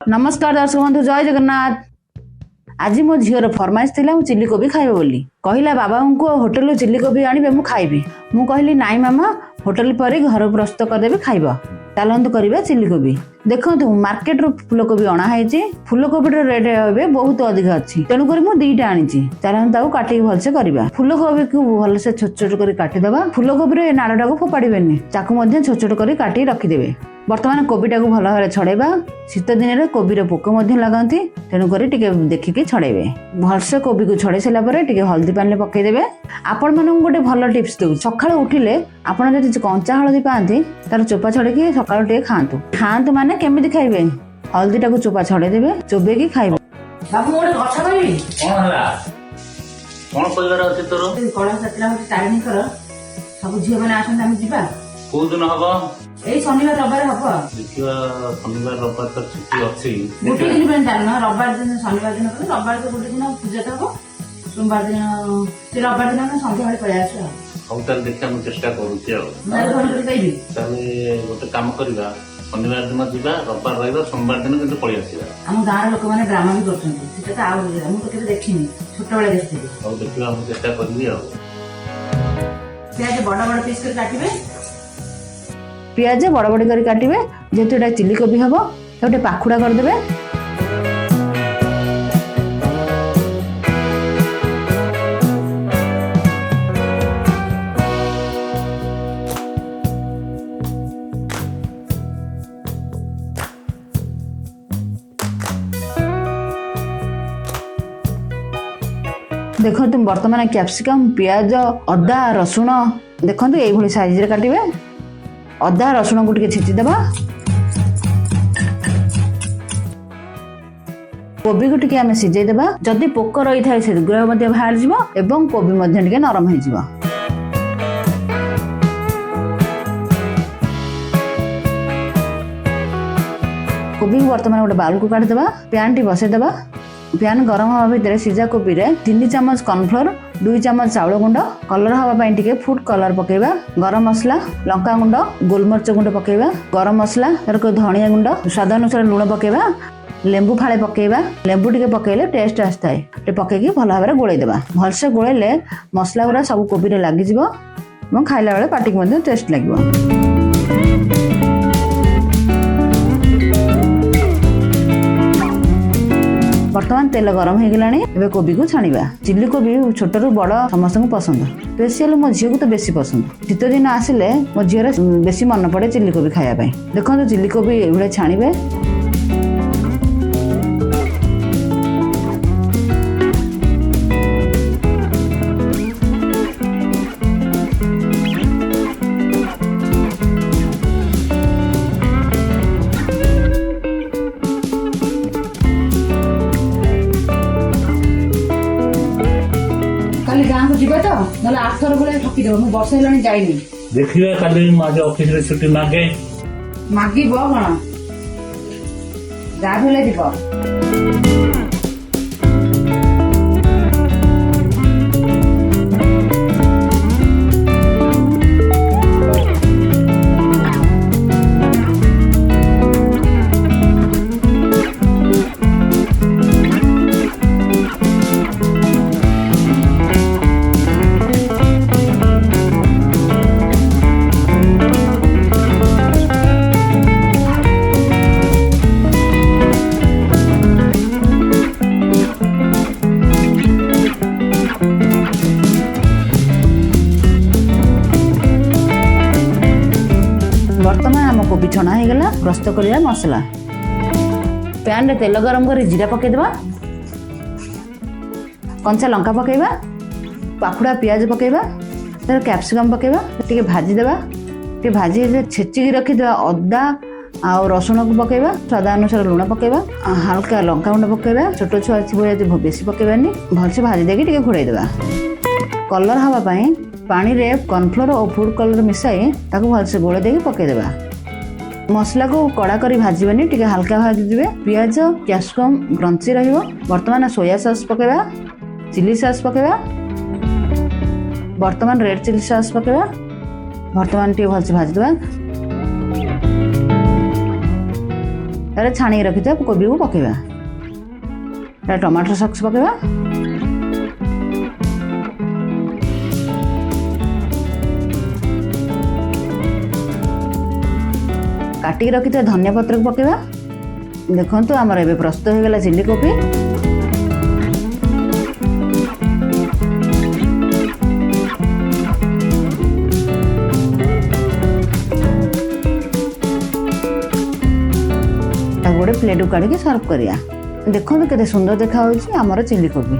नमस्कार दर्शक बंधु, जय जगन्नाथ। आज मो झीर फरमाइश थी चिल्ली कोबी खाइबे बोली कहला बाबा को होटेल चिल्ली कोबी आनिबे मु खाइबी। मु कहली नाई मामा होटेल पर घर प्रस्तुत करदेबी खाइब। चलतु करवा चिल्ली कोबी। देखो मार्केट रू फूलकोबी अणा है। फूलकोबी रेट ए बहुत अधिक अच्छी, तेणुक मुझे दुईटा आनी। चलतु काटिक भलसे करवा। फूलकोबी को भलसे छोट छोट कर काटिदबा। फूलकोबी नाड़टा को फोपाड़े ताकू छोट छोट कर काटी रखिदेवे। बर्तमान कोबीटा को भल भाव छड़ेबा। शीत दिन में कोबीर पोक लगती, तेणुक देखिकी छड़ेबे। भलसे कोबी को छड़े सारापर हल्दी पानी पकईदेवे। आपण मानक गोटे भल टिप्स दे, सकाळु उठिले आपण जदि कंचा हलदी पाती तार चोपा छड़ेकी सकाळु टे खातु। खातु माने केमिति खाइबे, हल्दीटा को चोपा छड़ेदेवे, चोबेकी खाइबे। बाबू गोटे कथा कहबी। कोन हला कोन कइबार अछि तोर? कळा सतला होती तारिणी कर सब झियो माने आसन हम जिबा। को दिन हबो? ए शनिवार रविवार हबो। देखिवा शनिवार रविवार त छुट्टी अछि। गोटे दिन पे जानो रविवार दिन शनिवार दिन रविवार तो गोटे दिन पूजा हबो। सोमवार दिन से रविवार दिन हम संध्या बेले पळा आसु। हौ ताल देखा मु चेष्टा करूची आ। मैं फोन कर कहबी। ताले गोटे काम करबा, शनिवार दिन जिबा, रविवार रहिबा, सोमवार दिन किंतु पळि आसीबा। हम गाँव लोक माने ड्रामा भी करछन्ती, सेटा त आ मु तो केते देखिनी, छोट बेले देखिथि। हौ देखिवा मु चेष्टा करबी आ। प्याज बड़ा बड़ा पीस कर काटिबे। पियाज बड़ बड़ कर काटिबे। जेहेतु एटा चिल्ली कोबी हबो गोटे पाखुड़ा करदेबे। देखो तुम बर्तमान कैप्सिकम, प्याज, अदा, रसुण देखो ये साइज रे काटिबे। अदा रसुण को टिके छेचिदेबा। कोबी को टिके आमे सिझेदेबा। जदि पोक रही थाए से गुरा मध्ये बाहर जिवो एवं कोबी मध्ये टिके नरम हे जिवो। कोबी को वर्तमान गोटे बाउल को काट देबा। पैन टी बसे देबा। पैन गरम हवा भितर सीझा कोबी रे 3 चम्मच कॉर्नफ्लोर, 2 चम्मच चाउल गुंड, कलर हवा पाई टिके फूड कलर पकेबा, गरम मसला, लंका गुंड, गोलमरिच गुंड पकेबा, गरम मसला, तरको धनिया गुंड, स्वाद अनुसार लूण पकेबा, लेंबू फाळे पकेबा। लेंबू टिके पकेले टेस्ट आस्ताय। टे पकेकी भल भाबरे गोळै देबा। भलसे गोळैले मसला गुरा सब कोबी रे लागि जिवो এবং खाइला बेले पाटिक मध्ये टेस्ट लागिवो। बर्तमान तेल गरम हो गलानी। एबे कोबी को छाणीबा। चिल्ली कोबी छोट रु बड़ समस्त को पसंद, स्पेशल मो झील को तो बेसी पसंद। शीत दिन आसिले मो झीर बेसी मन पड़े चिल्ली कोबी खाया पाई। देखो चिल्ली कोबी एभले छाणीबे। गाँव को जीवा तो ना 8 थर भले ठकीदेव। मु वर्ष हेलानी जाइनी। देखिवा काली माजे ऑफिस रे छुट्टी मागे मागिबो कोन जा भेले दिबो। बर्तमान आम कोबी छणा हो गला। प्रस्तुत करिया मसला। पैन रे तेल गरम कर जीरा पकेदेबा, कंचा लंका पकेबा, पाखुड़ा पियाज पकेबा, तर कैप्सिकम पकेबा, टिके भाजी देबा। टिके भाजी छेचिकी रखी देबा। अदा आ रसुण को पकेबा, स्वाद अनुसार लूण पकेबा, हल्का लंका गुंड पकेबा। छोट छुआ थी बेसी पकेबानी। भलसे भाजी देके टिके घोड़ाई देबा। कलर हवा पाई पानी रे कॉर्नफ्लोर और फूड कलर मिसाई ताको भलसे गोळे देके पके देबा। मसला को कड़ा करी भाजीबानी, टिके हल्का भाजी दिबे। पियाज कैप्सिकम क्रंची रहिबो। वर्तमान सोया सॉस पकेबा, चिली सॉस पकेबा, बर्तमान रेड चिली सॉस पकेबा। बर्तमान टे भलसे भाजी देबा। ତାପରେ ଛାଣିକି ରଖିଥିବା କୋବିକୁ ପକେଇବା। ଟମାଟୋ ସକ୍ସ ପକେଇବା। କାଟିକି ରଖିଥିବା ଧନିଆ ପତ୍ରକୁ ପକେଇବା। ଦେଖନ୍ତୁ ଆମର ଏବେ ପ୍ରସ୍ତୁତ ହୋଇଗଲା ଚିଲି କୋବି। ତାକୁ ଗୋଟେ ପ୍ଲେଟକୁ କାଢ଼ିକି ସର୍ଭ କରିବା। ଦେଖନ୍ତୁ କେତେ ସୁନ୍ଦର ଦେଖାଯାଉଛି ଆମର ଚିଲି କୋବି।